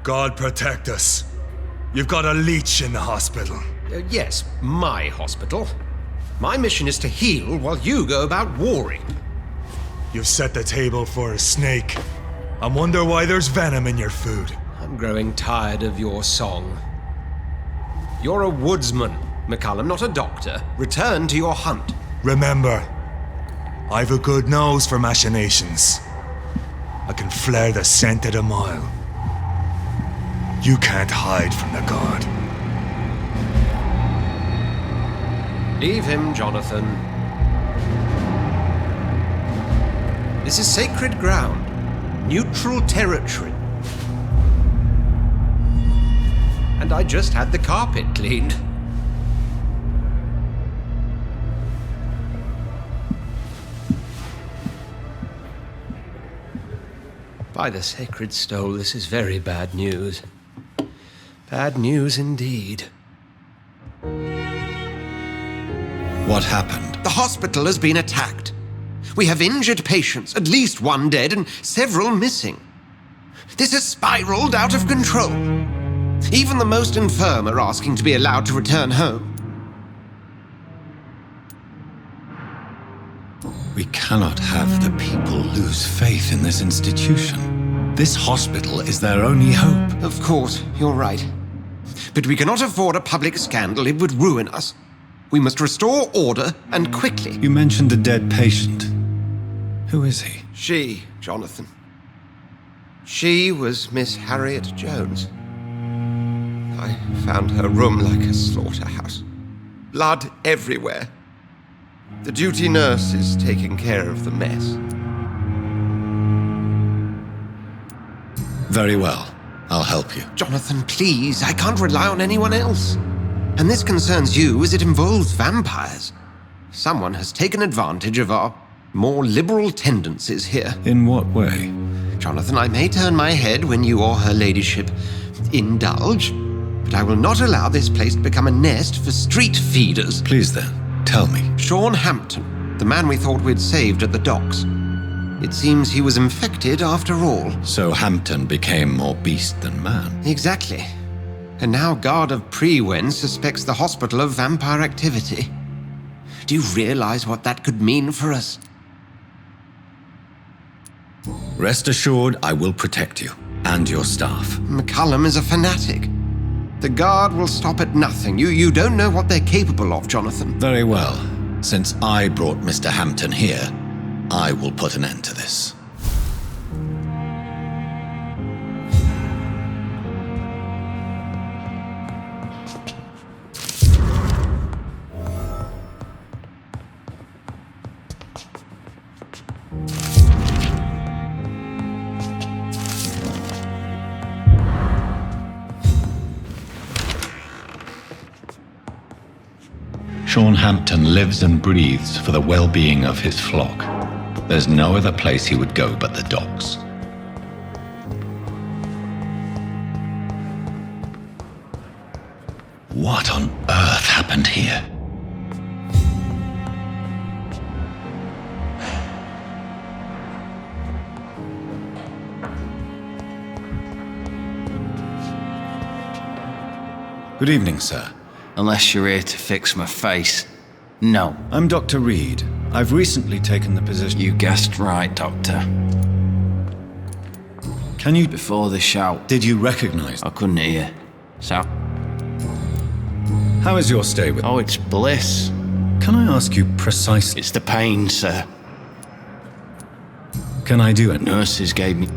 God protect us. You've got a leech in the hospital. Yes, my hospital. My mission is to heal while you go about warring. You've set the table for a snake. I wonder why there's venom in your food. I'm growing tired of your song. You're a woodsman, McCallum, not a doctor. Return to your hunt. Remember, I've a good nose for machinations. I can flare the scent at a mile. You can't hide from the god. Leave him, Jonathan. This is sacred ground. Neutral territory. And I just had the carpet cleaned. By the sacred stole, this is very bad news. Bad news indeed. What happened? The hospital has been attacked. We have injured patients, at least one dead and several missing. This has spiraled out of control. Even the most infirm are asking to be allowed to return home. We cannot have the people lose faith in this institution. This hospital is their only hope. Of course, you're right. But we cannot afford a public scandal. It would ruin us. We must restore order, and quickly. You mentioned a dead patient. Who is he? She, Jonathan. She was Miss Harriet Jones. I found her room like a slaughterhouse. Blood everywhere. The duty nurse is taking care of the mess. Very well. I'll help you. Jonathan, please. I can't rely on anyone else. And this concerns you as it involves vampires. Someone has taken advantage of our more liberal tendencies here. In what way? Jonathan, I may turn my head when you or her ladyship indulge, but I will not allow this place to become a nest for street feeders. Please then, tell me. Sean Hampton, the man we thought we'd saved at the docks. It seems he was infected after all. So Hampton became more beast than man. Exactly. And now Guard of Prewen suspects the hospital of vampire activity. Do you realize what that could mean for us? Rest assured, I will protect you and your staff. McCallum is a fanatic. The Guard will stop at nothing. You don't know what they're capable of, Jonathan. Very well. Since I brought Mr. Hampton here, I will put an end to this. Sean Hampton lives and breathes for the well-being of his flock. There's no other place he would go but the docks. What on earth happened here? Good evening, sir. Unless you're here to fix my face. No. I'm Dr. Reid. I've recently taken the position... You guessed right, Doctor. Can you... Before the shout. Did you recognize... I couldn't hear. So? How is your stay with... Oh, it's bliss. Can I ask you precisely... It's the pain, sir. Can I do it? Nurses gave me...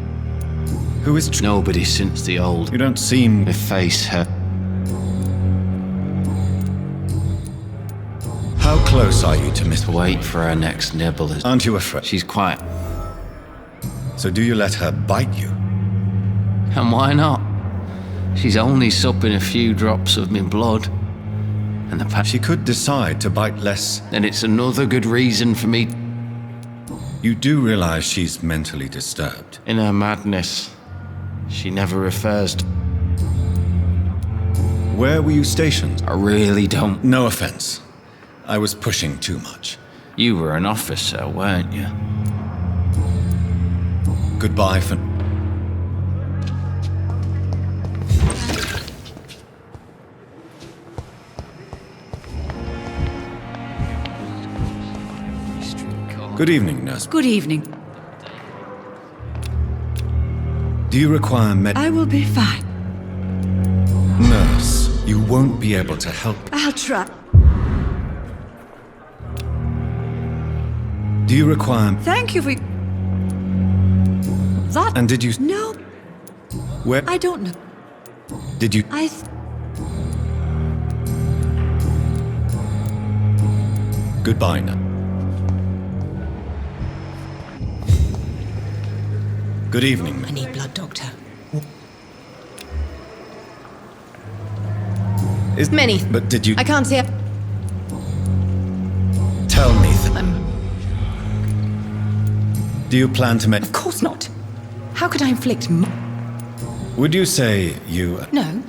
Who is... Nobody since the old... You don't seem... My face hurt. How close are you to Miss... Wait for her next nibble. Aren't you afraid? She's quiet. So do you let her bite you? And why not? She's only supping a few drops of me blood. And the She could decide to bite less. Then it's another good reason for me... You do realize she's mentally disturbed. In her madness, she never refers to... Where were you stationed? I really don't... No offense. I was pushing too much. You were an officer, weren't you? Goodbye for... Good evening, nurse. Good evening. Do you require I will be fine. Nurse, you won't be able to help. I'll try. Do you require... Thank you for... That... And did you... No, Where... I don't know. Did you... Goodbye now. Good evening. I need blood, Doctor. Is... Many. But did you... I can't see... Tell me... I'm... Do you plan to make... Of course not. How could I inflict... Would you say you... No.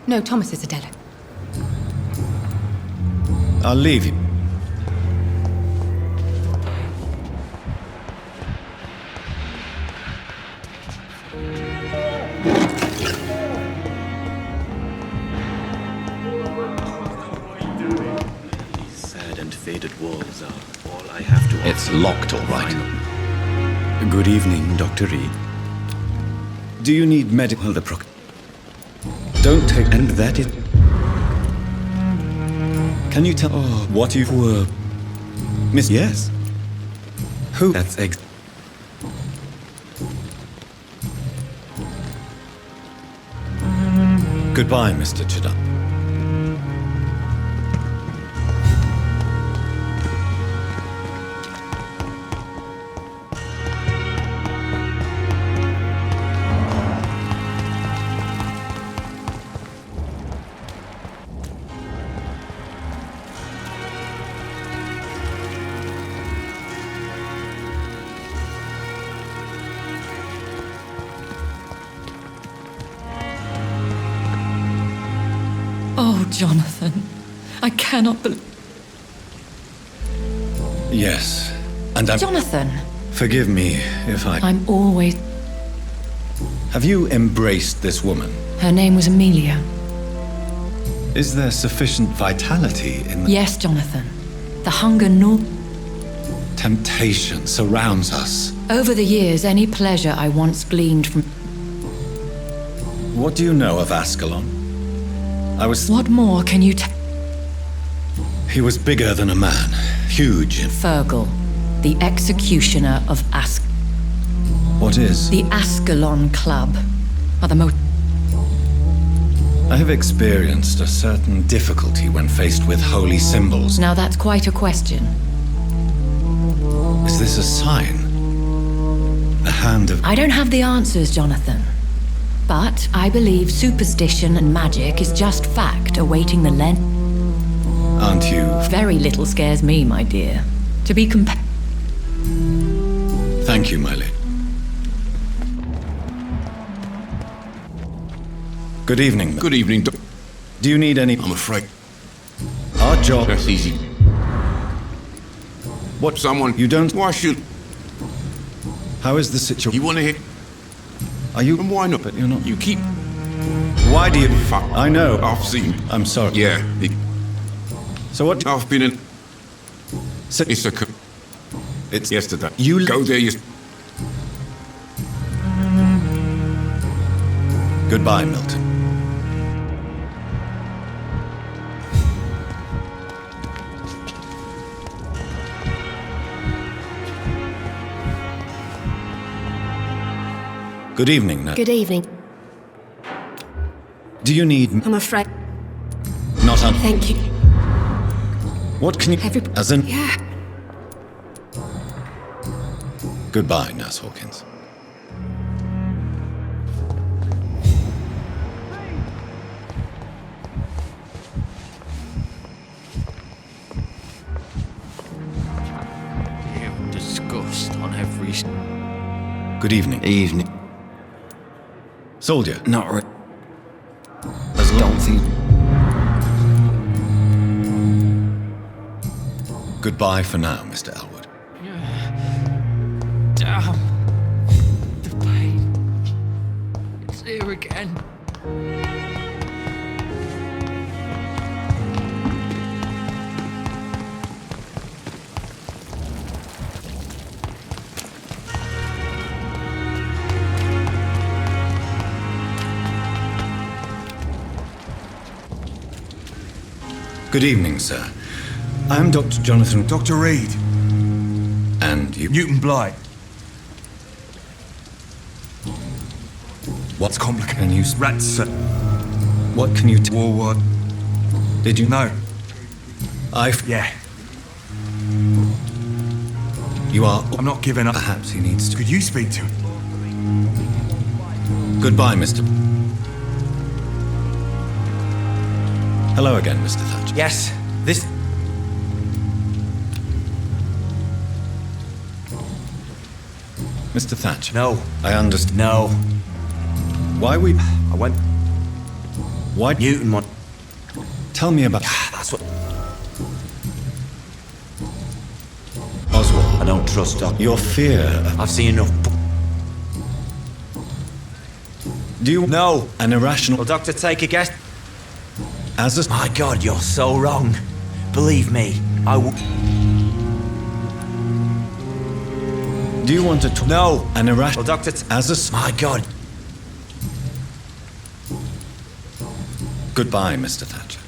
No, Thomas is a dead. I'll leave you. Sad and faded walls are all I have to offer. It's locked, all right. Good evening, Dr. Reid. Do you need medical... Well, Don't take... and that is... Can you tell... Oh, what you... were... Miss... Yes. Who... That's Goodbye, Mr. Chidam. Oh, Jonathan. I cannot believe... Yes. And I'm... Jonathan, Forgive me if I... I'm always... Have you embraced this woman? Her name was Amelia. Is there sufficient vitality in the... Yes, Jonathan. The hunger nor... Temptation surrounds us. Over the years, any pleasure I once gleaned from... What do you know of Ascalon? I was... What more can you tell? He was bigger than a man. Huge. Fergal, the executioner of What is? The Ascalon Club are the most... I have experienced a certain difficulty when faced with holy symbols. Now that's quite a question. Is this a sign? The hand of... I don't have the answers, Jonathan. But I believe superstition and magic is just fact awaiting the lens. Aren't you... Very little scares me, my dear. To be Thank you, my lady. Good evening. Good evening, Doc. Do you need any... I'm afraid Our job... that's easy. What? Someone... You don't... Why should... How is the situation? You want to hear... Are you... And why not? But you're not... You keep... Why do you... Fuck. I know. I've seen... I'm sorry. Yeah. So what... I've been in... So... It's a... It's... Yesterday. You... Go there, you... Goodbye, Milton. Good evening, nurse. Good evening. Do you need... I'm afraid. Not on... Thank you. What can you... As in... Yeah. Goodbye, Nurse Hawkins. Disgust on every... Good evening. Evening. Soldier. Not as don't think... Goodbye for now, Mr. Elwood. Damn. The pain. It's here again. Good evening, sir. I'm Dr. Jonathan... Dr. Reid. And you... Newton Blight. What's complicated? Can you... Rats, sir. What can you... War what? Did you... No. Yeah. You are... I'm not giving up. Perhaps he needs to... Could you speak to him? Goodbye, Mr... Hello again, Mr. Thatcher. Yes, this... Mr. Thatcher. No. I understand. No. Why we... I went... Why... Newton want... Tell me about... That's what... Oswald. I don't trust Doc. Your fear... I've seen enough... Do you... No. An irrational... Will Doctor take a guess? As a... My God, you're so wrong. Believe me, I will... Do you want to... No. An irrational... Well, Doctor... As a... My God. Goodbye, Mr. Thatcher.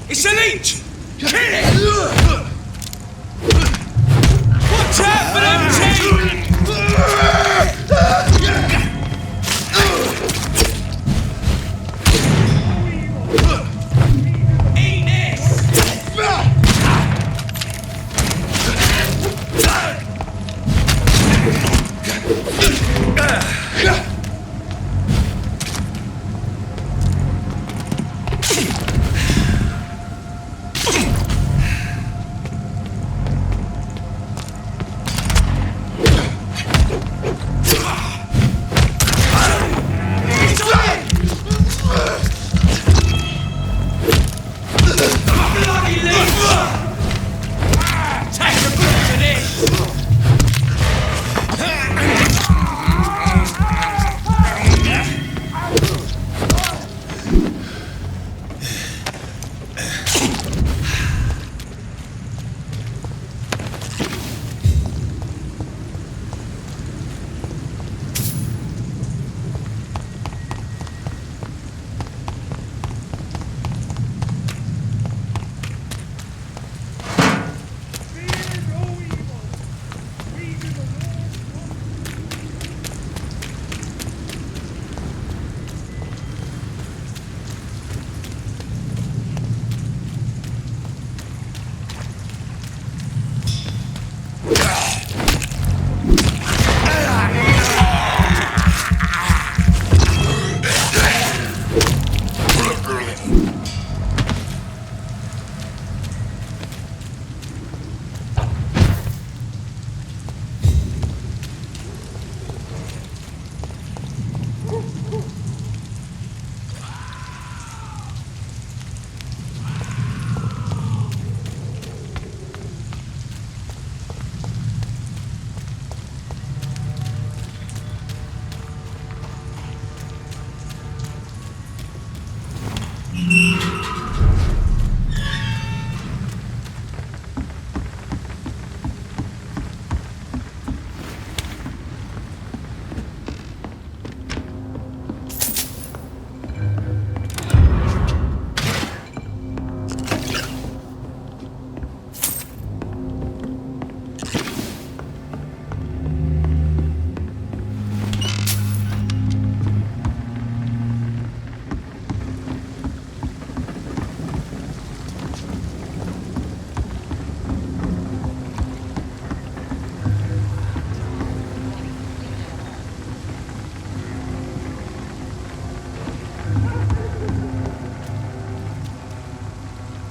It's a leech! Kill it! Watch out for them teeth!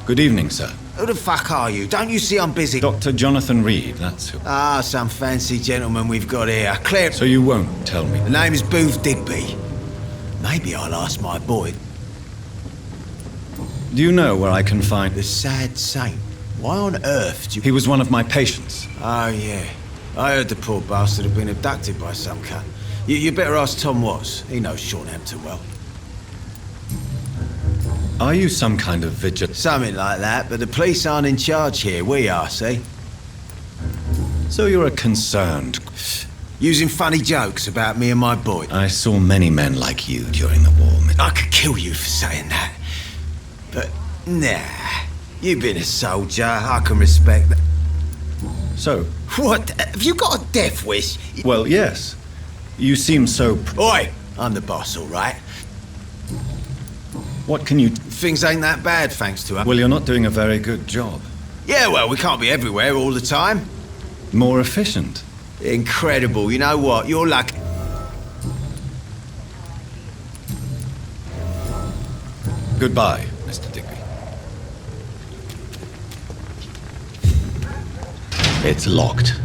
Good evening, sir. Who the fuck are you? Don't you see I'm busy? Dr. Jonathan Reid, that's who. Ah, some fancy gentleman we've got here. Clear... So you won't tell me? The name is Booth Digby. Maybe I'll ask my boy. Do you know where I can find... The sad saint. Why on earth do you... He was one of my patients. Oh, yeah. I heard the poor bastard had been abducted by some cunt. You better ask Tom Watts. He knows Shorthampton well. Are you some kind of vigil? Something like that, but the police aren't in charge here. We are, see? So you're a concerned... Using funny jokes about me and my boy. I saw many men like you during the war. I could kill you for saying that. But, nah. You've been a soldier, I can respect that. So? What? Have you got a death wish? Well, yes. You seem so... Oi! I'm the boss, all right? What can you... Things ain't that bad, thanks to her. Well, you're not doing a very good job. Yeah, well, we can't be everywhere all the time. More efficient. Incredible. You know what? You're lucky. Goodbye, Mr. Digby. It's locked.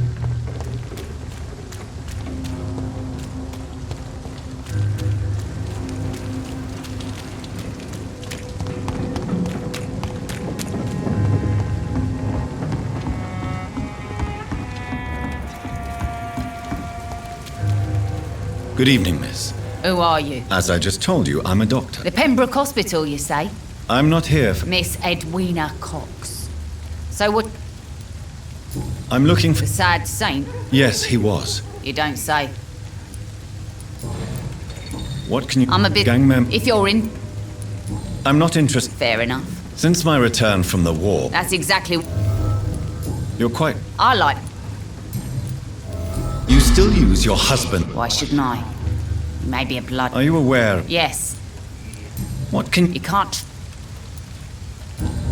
Good evening, miss. Who are you? As I just told you, I'm a doctor. The Pembroke Hospital, you say? I'm not here for... Miss Edwina Cox. So what? I'm looking for... The sad saint? Yes, he was. You don't say. What can you... I'm a bit... Gang member... If you're in... I'm not interested... Fair enough. Since my return from the war... That's exactly... You're quite... I like... You still use your husband... Why shouldn't I? Maybe a blood... Are you aware... Yes. What can... You can't...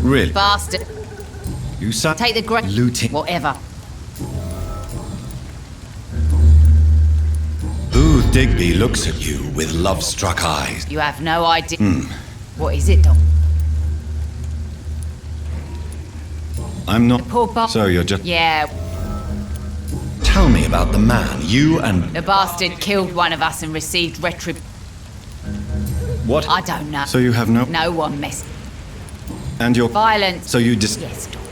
Really? Bastard. You said... Take the great... Looting... Whatever. Booth Digby looks at you with love-struck eyes. You have no idea... What is it, Doc? I'm not... The poor bastard... So you're just... Yeah. Tell me about the man. You and... The bastard killed one of us and received retribution. What? I don't know. So you have no... No one messed... And your... Violence. So you just... Yes, Doc.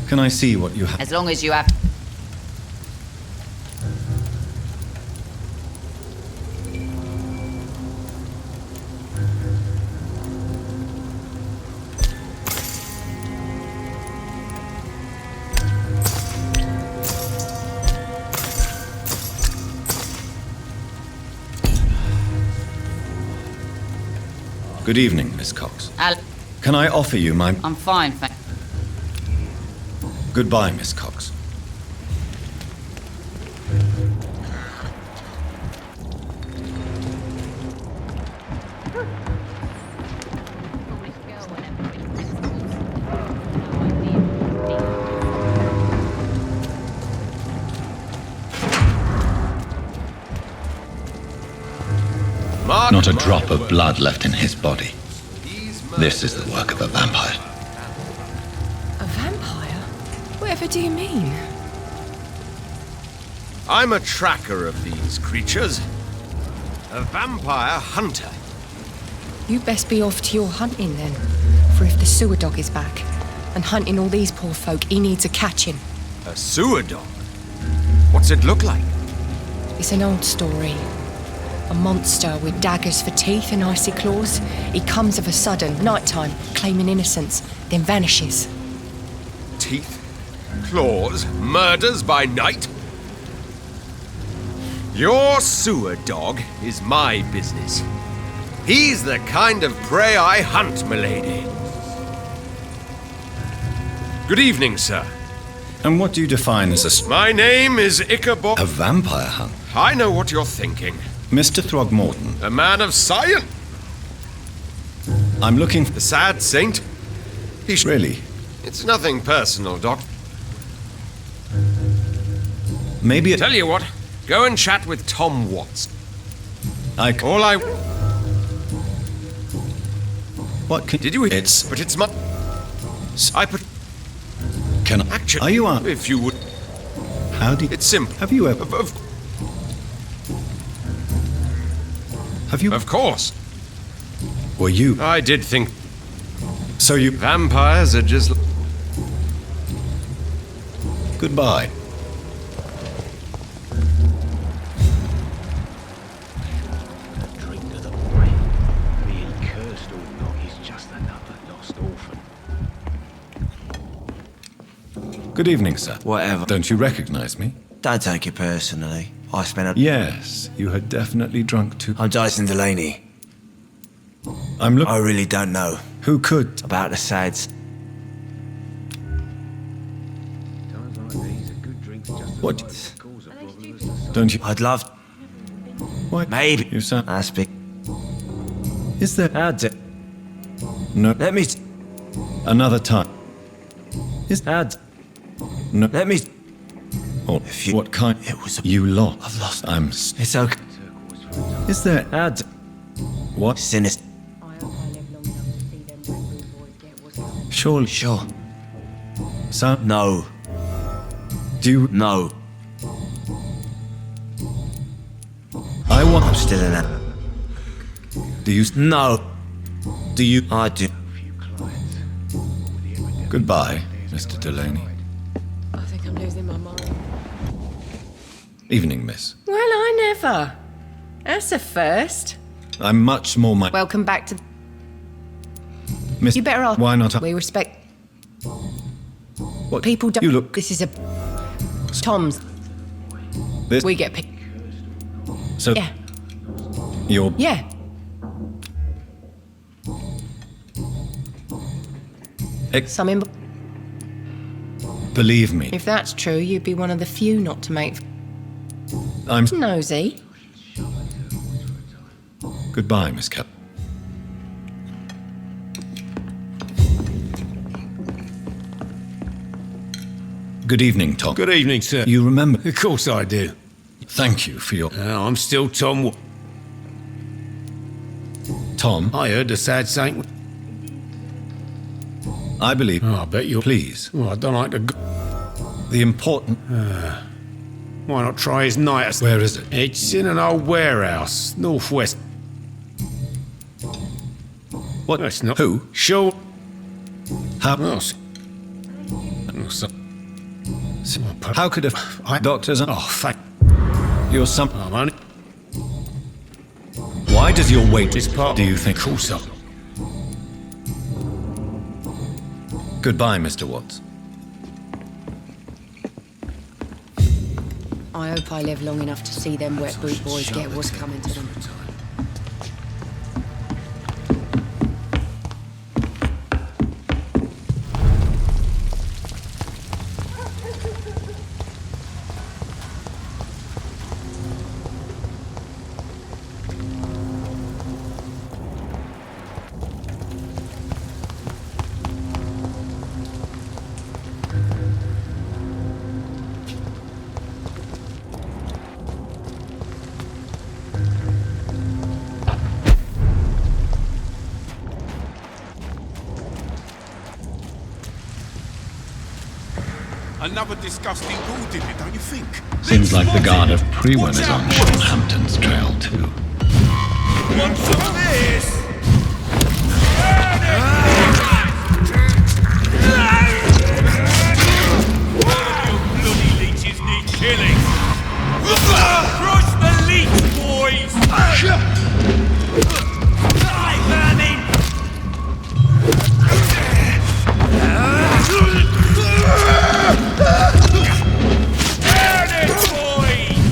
Can I see what you have? As long as you have... Good evening, Miss Cox. Al... Can I offer you my... I'm fine, thank... Goodbye, Miss Cox. Not a drop of blood left in his body. This is the work of a vampire. A vampire? Whatever do you mean? I'm a tracker of these creatures. A vampire hunter. You best be off to your hunting then. For if the sewer dog is back and hunting all these poor folk, he needs a catching. A sewer dog? What's it look like? It's an old story. A monster with daggers for teeth and icy claws. He comes of a sudden, nighttime, claiming innocence, then vanishes. Teeth, claws, murders by night? Your sewer dog is my business. He's the kind of prey I hunt, milady. Good evening, sir. And what do you define as a... My name is Ichabod... A vampire hunt? I know what you're thinking. Mr. Throgmorton. A man of science. I'm looking for... The sad saint? Really? It's nothing personal, Doc. Maybe... Tell you what, go and chat with Tom Watts. All I... What can... Did you... It's... But it's my... I put... Can I... Actually... Are you on... If you would... How do you... It's simple. Have you ever... Have you... Of course. Were you... I did think... So you... Vampires are just... Goodbye. Drink to the boy. Be he cursed or not, he's just another lost orphan. Good evening, sir. Whatever. Don't you recognize me? Don't take it personally. I spent a... Yes, you had definitely drunk too. I'm Jason Delaney. I'm looking. I really don't know Who could? about the SADs. What? Don't you? I'd love... Why? Maybe. You sound. That's big. Is there? How'd it? No. Let me... Another time. Is How'd... no? Let me... Or If you- what kind? It was... You lost. I've lost... I'm. It's okay. Is there? How'd... What? Sinister. Surely. Sure. Sound. No. Do you? No. I want. I'm still in it. Do you? No. Do you? I do. Goodbye, Mr. Delaney. I think I'm losing my mind. Evening, miss. Well, I never. That's a first. I'm much more my. Welcome back to... Miss. You better ask. Why not? We respect... What? People don't... You look. This is a... Tom's. This. We get picked. So. Yeah. You're. Yeah. Some in... Believe me. If that's true, you'd be one of the few not to make... I'm. Nosy. Goodbye, Miss Cap. Good evening, Tom. Good evening, sir. You remember? Of course I do. Thank you for your. I'm still Tom. Tom, I heard the sad saint. I believe. Oh, I bet you're. Please. Well, I don't like to. The important. Why not try his night? Where is it? It's in an old warehouse, northwest. What? That's not. Who? Sure. How? Oh, How could a doctor's? Oh, fuck. You're some. I'm only. Why does your weight? This part. Do you think? Of course up. Goodbye, Mr. Watts. I hope I live long enough to see them wet boot boys get what's coming to them. Another disgusting ghoul did it, don't you think? Seems like the guard of Prewen is on Sean Hampton's trail, too. Want some of this? Bloody leeches need killing. Crush the leech, boys! Die, vermin! Burn it, boys!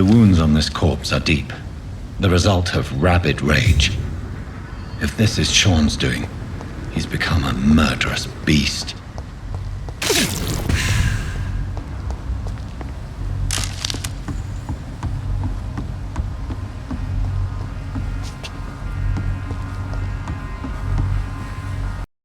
The wounds on this corpse are deep, the result of rabid rage. If this is Sean's doing, he's become a murderous beast.